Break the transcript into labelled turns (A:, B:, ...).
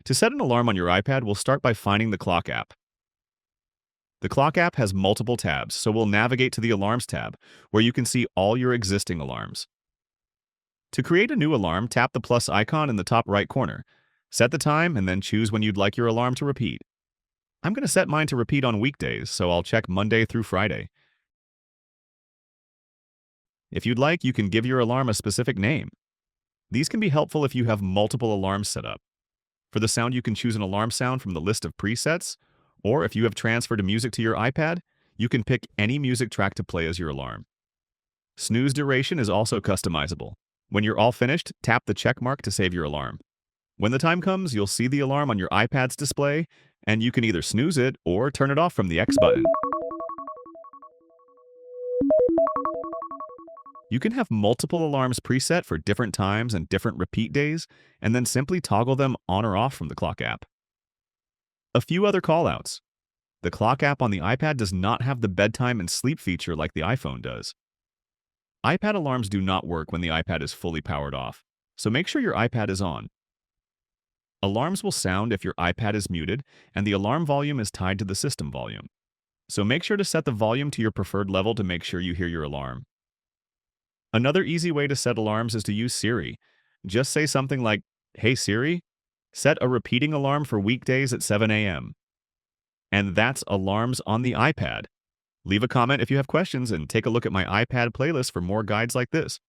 A: To set an alarm on your iPad, we'll start by finding the Clock app. The Clock app has multiple tabs, so we'll navigate to the Alarms tab, where you can see all your existing alarms. To create a new alarm, tap the plus icon in the top right corner. Set the time and then choose when you'd like your alarm to repeat. I'm going to set mine to repeat on weekdays, so I'll check Monday through Friday. If you'd like, you can give your alarm a specific name. These can be helpful if you have multiple alarms set up. For the sound, you can choose an alarm sound from the list of presets, or if you have transferred a music to your iPad, you can pick any music track to play as your alarm. Snooze duration is also customizable. When you're all finished, tap the check mark to save your alarm. When the time comes, you'll see the alarm on your iPad's display, and you can either snooze it or turn it off from the X button. You can have multiple alarms preset for different times and different repeat days, and then simply toggle them on or off from the Clock app. A few other callouts. The Clock app on the iPad does not have the bedtime and sleep feature like the iPhone does. iPad alarms do not work when the iPad is fully powered off, so make sure your iPad is on. Alarms will sound if your iPad is muted, and the alarm volume is tied to the system volume. So make sure to set the volume to your preferred level to make sure you hear your alarm. Another easy way to set alarms is to use Siri. Just say something like, "Hey Siri, set a repeating alarm for weekdays at 7 a.m." And that's alarms on the iPad. Leave a comment if you have questions and take a look at my iPad playlist for more guides like this.